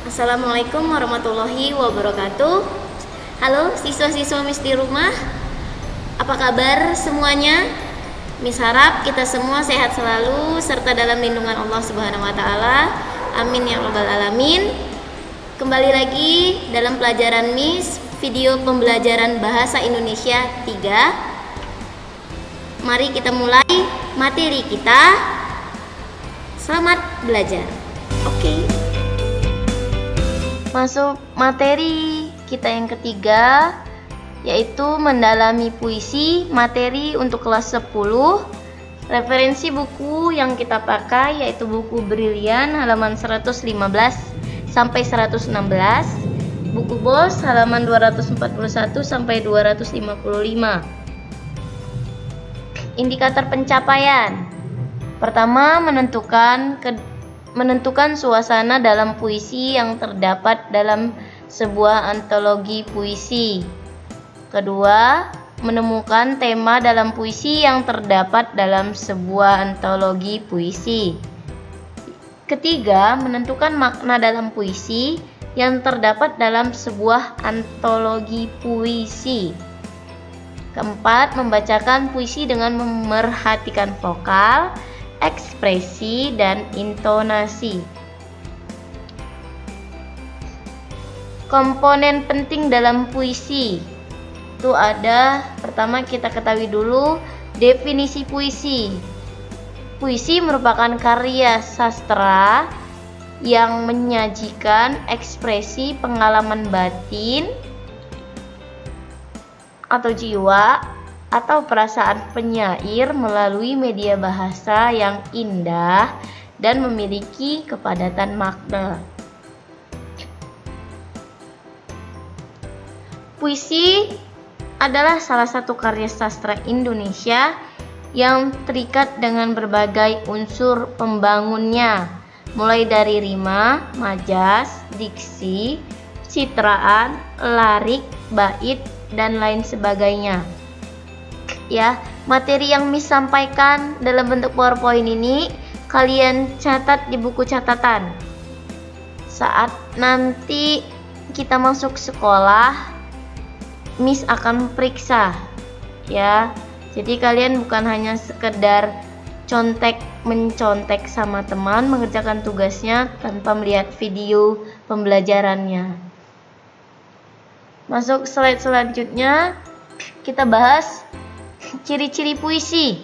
Assalamualaikum warahmatullahi wabarakatuh. Halo siswa-siswa Miss di rumah, apa kabar semuanya? Miss harap kita semua sehat selalu serta dalam lindungan Allah Subhanahu wa taala. Amin ya rabbal alamin. Kembali lagi dalam pelajaran Miss, video pembelajaran Bahasa Indonesia 3. Mari kita mulai materi kita. Selamat belajar. Oke. Masuk materi kita yang ketiga, yaitu mendalami puisi, materi untuk kelas 10. Referensi buku yang kita pakai yaitu buku Brilian halaman 115 sampai 116, buku Bos halaman 241 sampai 255. Indikator pencapaian. Pertama, menentukan suasana dalam puisi yang terdapat dalam sebuah antologi puisi. Kedua, menemukan tema dalam puisi yang terdapat dalam sebuah antologi puisi. Ketiga, menentukan makna dalam puisi yang terdapat dalam sebuah antologi puisi. Keempat, membacakan puisi dengan memerhatikan vokal, ekspresi, dan intonasi. Komponen penting dalam puisi itu ada, pertama kita ketahui dulu definisi puisi. Puisi merupakan karya sastra yang menyajikan ekspresi pengalaman batin atau jiwa atau perasaan penyair melalui media bahasa yang indah dan memiliki kepadatan makna. Puisi adalah salah satu karya sastra Indonesia yang terikat dengan berbagai unsur pembangunnya, mulai dari rima, majas, diksi, citraan, larik, bait, dan lain sebagainya. Ya, materi yang Miss sampaikan dalam bentuk PowerPoint ini kalian catat di buku catatan. Saat nanti kita masuk sekolah, Miss akan periksa, ya. Jadi kalian bukan hanya sekedar mencontek sama teman mengerjakan tugasnya tanpa melihat video pembelajarannya. Masuk slide selanjutnya, kita bahas ciri-ciri puisi.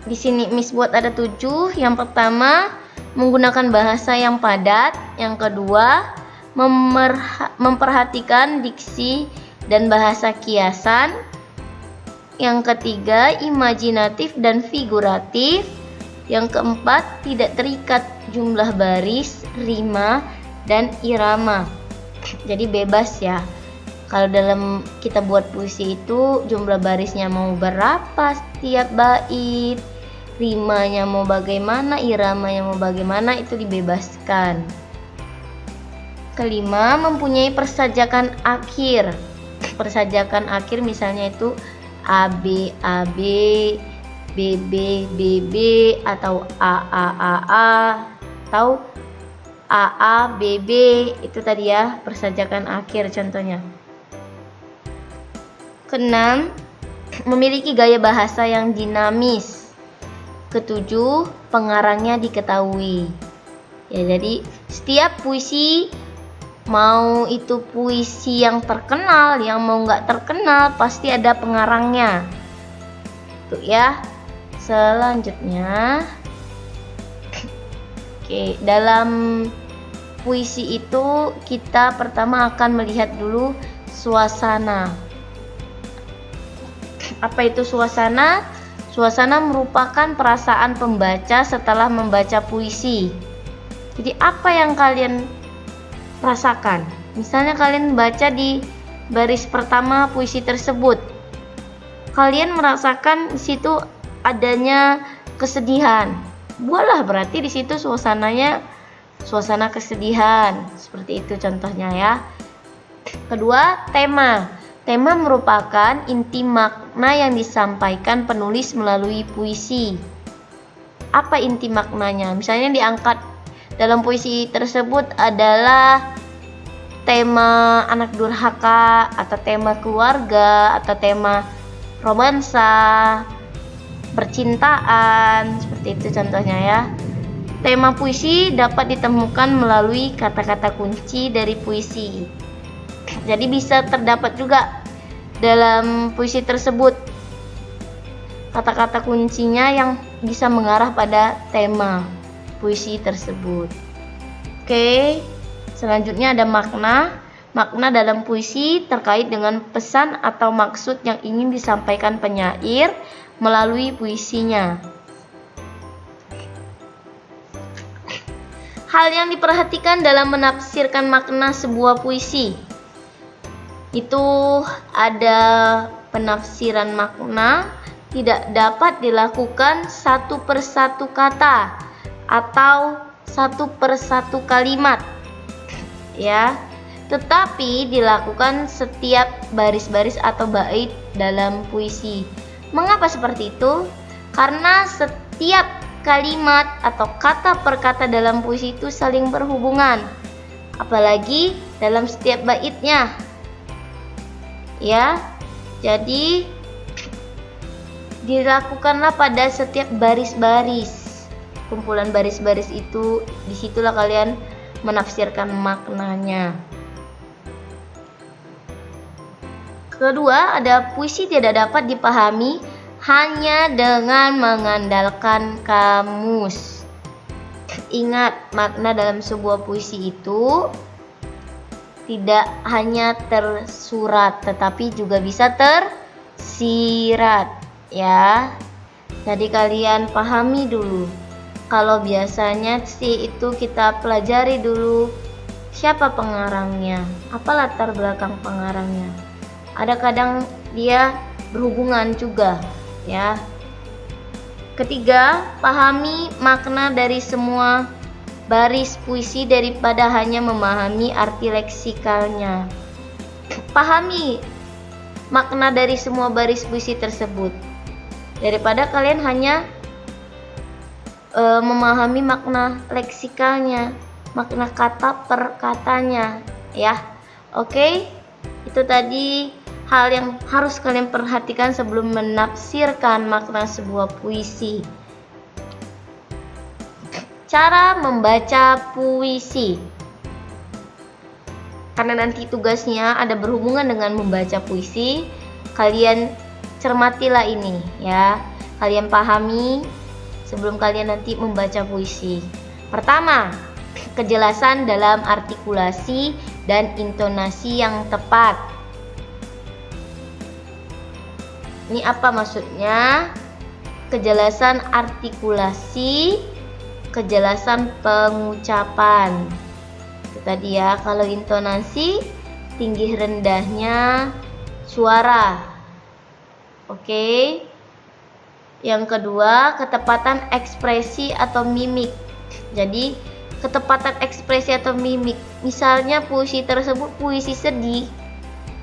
Di sini Miss buat ada 7. Yang pertama, menggunakan bahasa yang padat. Yang kedua, memperhatikan diksi dan bahasa kiasan. Yang ketiga, imajinatif dan figuratif. Yang keempat, tidak terikat jumlah baris, rima, dan irama. Jadi bebas ya. Kalau dalam kita buat puisi itu jumlah barisnya mau berapa setiap bait, rimanya mau bagaimana, iramanya mau bagaimana, itu dibebaskan. Kelima, mempunyai persajakan akhir. Persajakan akhir misalnya itu AB, AB, BB, BB, atau AA, atau AA, BB, itu tadi ya persajakan akhir contohnya. Keenam, memiliki gaya bahasa yang dinamis. Ketujuh, pengarangnya diketahui. Ya, jadi setiap puisi, mau itu puisi yang terkenal, yang mau nggak terkenal, pasti ada pengarangnya. Tuh ya. Selanjutnya, oke, dalam puisi itu kita pertama akan melihat dulu suasana. Apa itu suasana? Suasana merupakan perasaan pembaca setelah membaca puisi. Jadi apa yang kalian rasakan? Misalnya kalian baca di baris pertama puisi tersebut, kalian merasakan di situ adanya kesedihan. Buatlah berarti di situ suasananya suasana kesedihan. Seperti itu contohnya ya. Kedua, tema. Tema merupakan inti makna yang disampaikan penulis melalui puisi. Apa inti maknanya? Misalnya diangkat dalam puisi tersebut adalah tema anak durhaka, atau tema keluarga, atau tema romansa, percintaan, seperti itu contohnya ya. Tema puisi dapat ditemukan melalui kata-kata kunci dari puisi. Jadi bisa terdapat juga dalam puisi tersebut kata-kata kuncinya yang bisa mengarah pada tema puisi tersebut. Oke, selanjutnya ada makna. Makna dalam puisi terkait dengan pesan atau maksud yang ingin disampaikan penyair melalui puisinya. Hal yang diperhatikan dalam menafsirkan makna sebuah puisi itu ada penafsiran makna tidak dapat dilakukan satu persatu kata atau satu persatu kalimat, ya, tetapi dilakukan setiap baris-baris atau bait dalam puisi. Mengapa seperti itu? Karena setiap kalimat atau kata per kata dalam puisi itu saling berhubungan, apalagi dalam setiap baitnya. Ya, jadi dilakukanlah pada setiap baris-baris. Kumpulan baris-baris itu, disitulah kalian menafsirkan maknanya. Kedua, ada puisi tidak dapat dipahami hanya dengan mengandalkan kamus. Ingat, makna dalam sebuah puisi itu tidak hanya tersurat, tetapi juga bisa tersirat, ya. Jadi kalian pahami dulu. Kalau biasanya sih itu kita pelajari dulu siapa pengarangnya, apa latar belakang pengarangnya. Ada kadang dia berhubungan juga, ya. Ketiga, pahami makna dari semua baris puisi daripada hanya memahami arti leksikalnya. Pahami makna dari semua baris puisi tersebut daripada kalian hanya memahami makna leksikalnya, makna kata per katanya, ya. Oke, itu tadi hal yang harus kalian perhatikan sebelum menafsirkan makna sebuah puisi. Cara membaca puisi, karena nanti tugasnya ada berhubungan dengan membaca puisi, kalian cermatilah ini, ya. Kalian pahami sebelum kalian nanti membaca puisi. Pertama, kejelasan dalam artikulasi dan intonasi yang tepat. Ini apa maksudnya? Kejelasan artikulasi, kejelasan pengucapan. Itu tadi ya. Kalau intonasi, tinggi rendahnya suara. Oke. Yang kedua, ketepatan ekspresi atau mimik. Jadi, ketepatan ekspresi atau mimik. Misalnya puisi tersebut puisi sedih,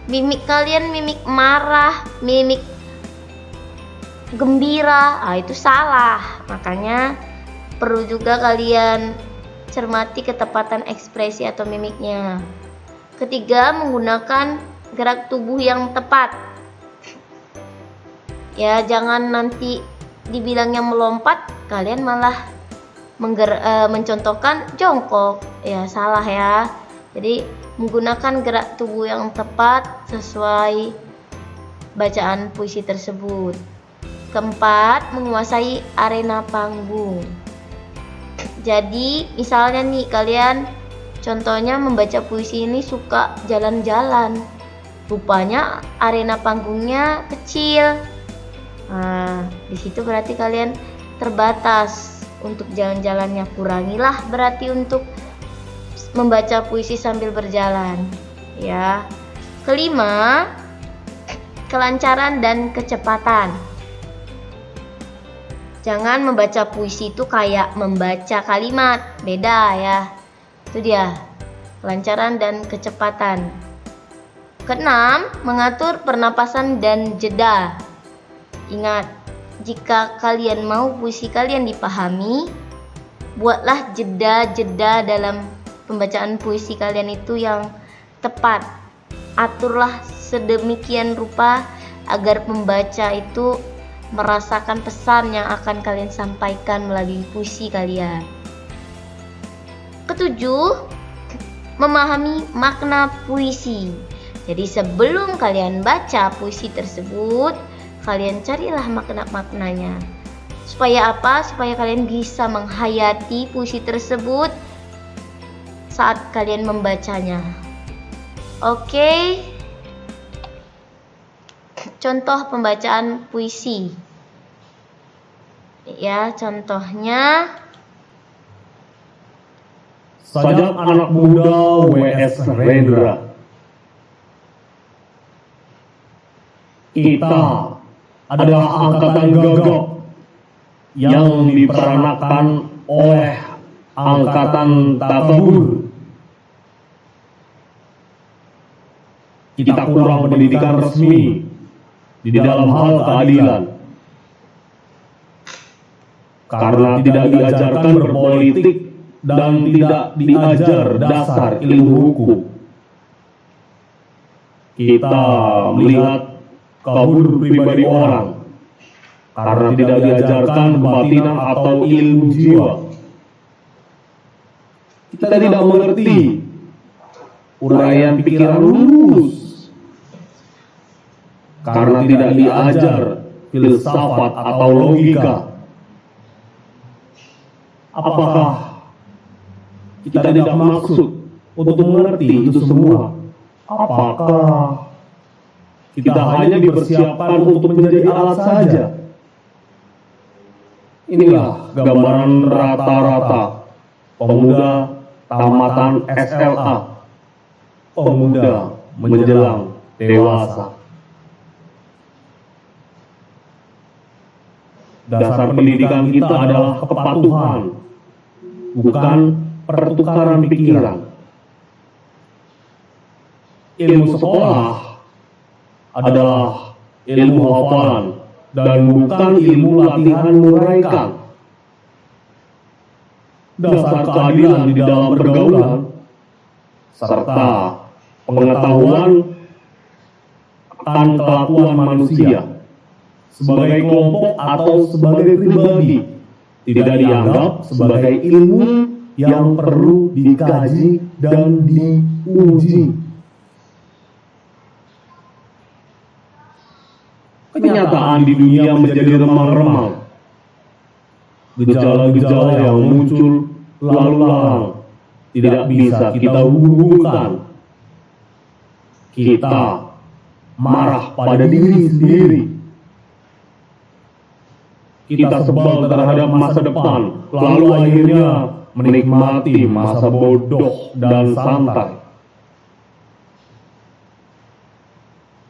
mimik kalian mimik marah, mimik gembira, itu salah. Makanya perlu juga kalian cermati ketepatan ekspresi atau mimiknya. Ketiga, menggunakan gerak tubuh yang tepat. Ya, jangan nanti dibilangnya melompat, kalian malah mencontohkan jongkok. Ya, salah ya. Jadi, menggunakan gerak tubuh yang tepat sesuai bacaan puisi tersebut. Keempat, menguasai arena panggung. Jadi, misalnya nih kalian contohnya membaca puisi ini suka jalan-jalan. Rupanya arena panggungnya kecil. Nah, di situ berarti kalian terbatas untuk jalan-jalannya. Kurangilah berarti untuk membaca puisi sambil berjalan, ya. Kelima, kelancaran dan kecepatan. Jangan membaca puisi itu kayak membaca kalimat, beda ya. Itu dia, kelancaran dan kecepatan. Keenam, mengatur pernapasan dan jeda. Ingat, jika kalian mau puisi kalian dipahami, buatlah jeda-jeda dalam pembacaan puisi kalian itu yang tepat. Aturlah sedemikian rupa agar pembaca itu merasakan pesan yang akan kalian sampaikan melalui puisi kalian. Ketujuh, memahami makna puisi. Jadi sebelum kalian baca puisi tersebut, kalian carilah makna-maknanya. Supaya apa? Supaya kalian bisa menghayati puisi tersebut saat kalian membacanya. Oke. Contoh pembacaan puisi. Ya, contohnya Sajak anak muda W.S. Rendra. Kita adalah angkatan gagap yang diperanakan oleh angkatan takabur. Kita kurang pendidikan resmi di dalam hal keadilan, karena tidak diajarkan berpolitik dan tidak diajar dasar ilmu hukum. Kita melihat kabur pribadi orang karena tidak diajarkan kebatinan atau ilmu jiwa. Kita tidak mengerti uraian pikiran lurus karena tidak diajar filsafat atau logika. Apakah kita tidak maksud untuk mengerti itu semua? Apakah kita hanya dipersiapkan untuk menjadi alat saja? Inilah gambaran rata-rata pemuda tamatan SLA, pemuda menjelang dewasa. Dasar pendidikan kita adalah kepatuhan, bukan pertukaran pikiran. Ilmu sekolah adalah ilmu hafalan dan bukan ilmu latihan menguraikan. Dasar keadilan di dalam pergaulan serta pengetahuan akan kelakuan manusia sebagai kelompok atau sebagai pribadi tidak dianggap sebagai ilmu yang perlu dikaji dan diuji. Kenyataan di dunia menjadi remang-remang. Gejala-gejala yang muncul lalu lalang tidak bisa kita hubungkan. Kita marah pada diri sendiri. Kita sebal terhadap masa depan, lalu akhirnya menikmati masa bodoh dan santai.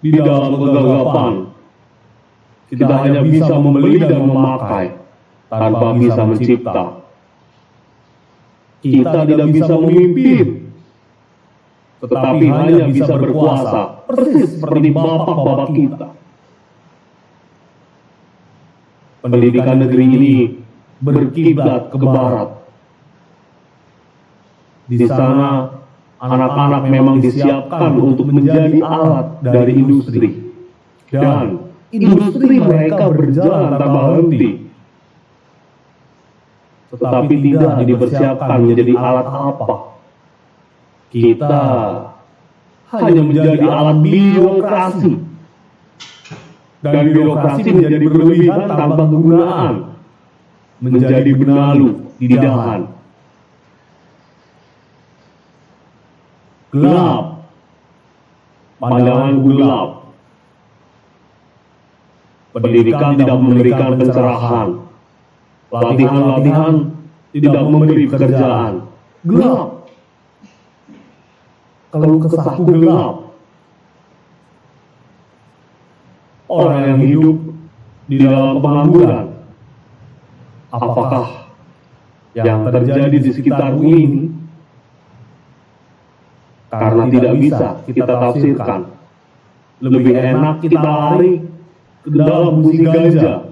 Di dalam kegagapan, kita hanya bisa membeli dan memakai tanpa bisa mencipta. Kita tidak bisa memimpin, tetapi hanya bisa berkuasa, persis seperti bapak-bapak kita. Pendidikan negeri ini berkiblat ke barat. Di sana, anak-anak memang disiapkan untuk menjadi alat dari industri. Dan industri mereka berjalan tanpa henti. Tetapi tidak dipersiapkan menjadi alat apa. Kita hanya menjadi alat birokrasi. Dan birokrasi menjadi berlebihan tanpa kegunaan. Menjadi benalu di dahan. Gelap. Pandangan gelap. Pendidikan tidak memberikan pencerahan. Latihan-latihan tidak memberi pekerjaan. Gelap. Kalau kesahku gelap. Orang yang hidup di dalam pengangguran. Apakah yang terjadi di sekitarmu ini? Karena tidak bisa kita tafsirkan Lebih enak kita lari ke dalam musik ganja.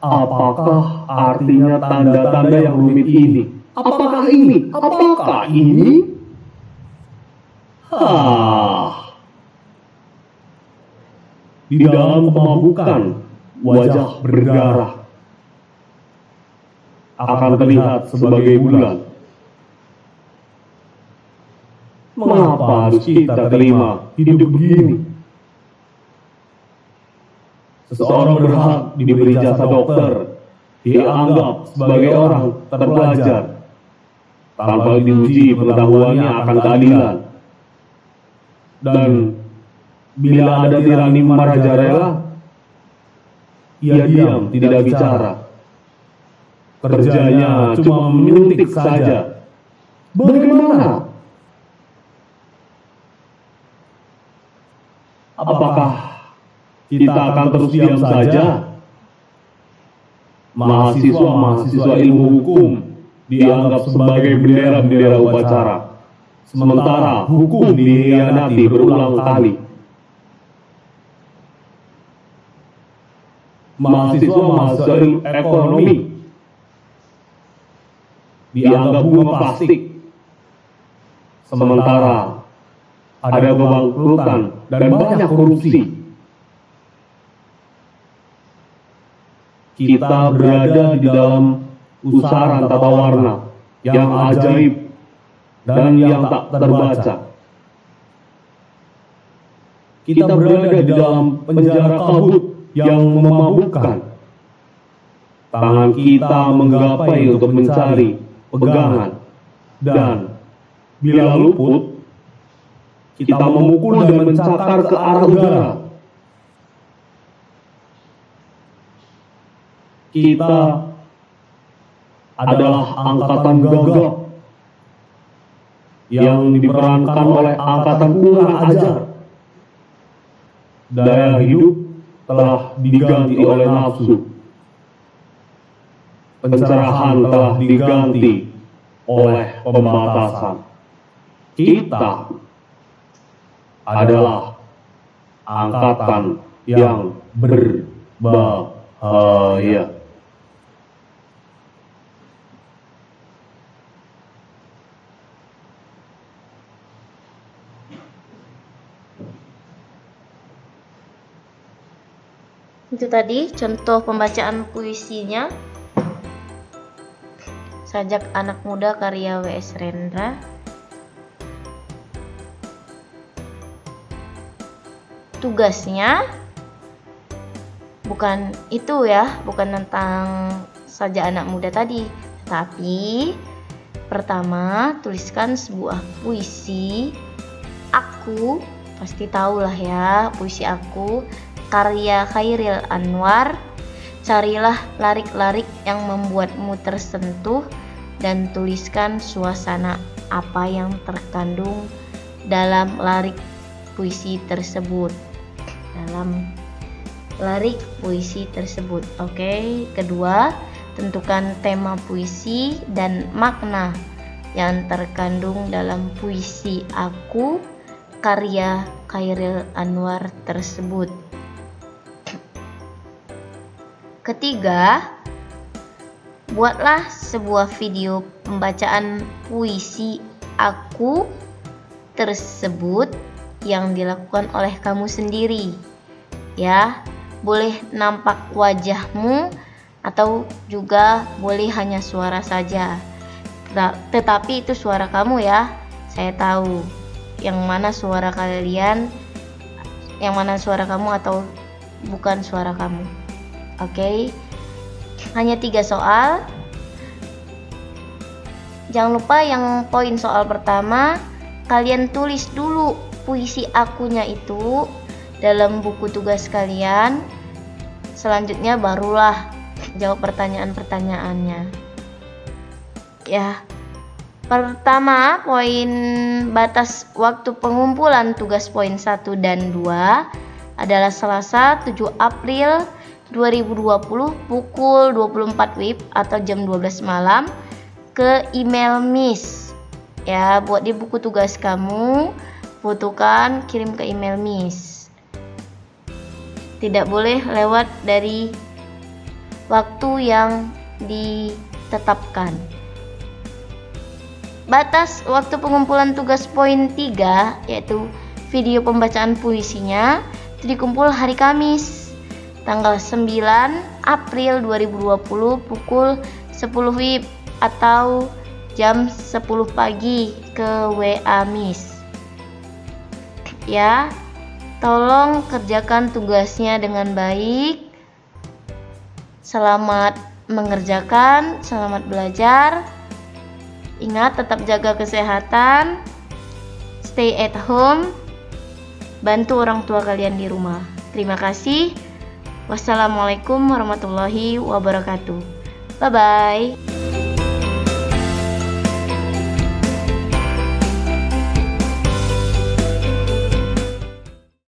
Apakah artinya tanda-tanda yang rumit ini? Apakah ini? Apakah ini? Di dalam kemabukan, wajah berdarah akan terlihat sebagai bulan. Mengapa harus kita terima hidup begini? Seseorang berhak diberi jasa dokter, dianggap sebagai orang terpelajar, tanpa diuji pengetahuannya akan keadilan. Dan bila ada tirani marajalela, ia diam, tidak bicara. Kerjanya cuma menyuntik saja. Bagaimana? Apakah kita akan terus diam saja? Mahasiswa-mahasiswa ilmu hukum dianggap sebagai bendera-bendera upacara, sementara hukum dikhianati berulang kali. Mahasiswa-mahasiswa ekonomi dianggap bunga plastik, sementara ada kebangkrutan dan banyak korupsi. Kita berada di dalam pusaran tata warna yang ajaib dan yang tak terbaca. Kita berada di dalam penjara kabut yang memabukkan. Tangan kita menggapai untuk mencari pegangan, dan bila luput, kita memukul dan mencakar ke arah udara. Kita adalah angkatan gagap yang diperankan oleh angkatan kurang ajar. Daya hidup telah diganti oleh nafsu. Pencerahan telah diganti oleh pembatasan. Kita adalah angkatan yang berbahaya. Itu tadi contoh pembacaan puisinya Sajak Anak Muda karya W.S. Rendra. Tugasnya bukan itu ya, bukan tentang Sajak Anak Muda tadi, tapi pertama tuliskan sebuah puisi. Aku pasti tahulah ya, puisi Aku karya Chairil Anwar. Carilah larik-larik yang membuatmu tersentuh dan tuliskan suasana apa yang terkandung dalam larik puisi tersebut. Oke. Kedua, tentukan tema puisi dan makna yang terkandung dalam puisi Aku karya Chairil Anwar tersebut. Ketiga, buatlah sebuah video pembacaan puisi Aku tersebut yang dilakukan oleh kamu sendiri. Ya, boleh nampak wajahmu atau juga boleh hanya suara saja. Tetapi itu suara kamu ya. Saya tahu yang mana suara kalian, yang mana suara kamu atau bukan suara kamu. Oke. Hanya 3 soal. Jangan lupa yang poin soal pertama, kalian tulis dulu puisi Akunya itu dalam buku tugas kalian. Selanjutnya barulah jawab pertanyaan-pertanyaannya. Ya. Pertama, poin batas waktu pengumpulan tugas poin 1 dan 2 adalah Selasa 7 April 2020 pukul 24 WIB atau jam 12 malam ke email Miss. Ya, buat di buku tugas kamu fotokan, kirim ke email Miss. Tidak boleh lewat dari waktu yang ditetapkan. Batas waktu pengumpulan tugas poin 3 yaitu video pembacaan puisinya itu dikumpul hari Kamis tanggal 9 April 2020 pukul 10 WIB atau jam 10 pagi ke WA Miss. Ya, tolong kerjakan tugasnya dengan baik. Selamat mengerjakan, selamat belajar. Ingat tetap jaga kesehatan. Stay at home. Bantu orang tua kalian di rumah. Terima kasih. Wassalamualaikum warahmatullahi wabarakatuh. Bye bye.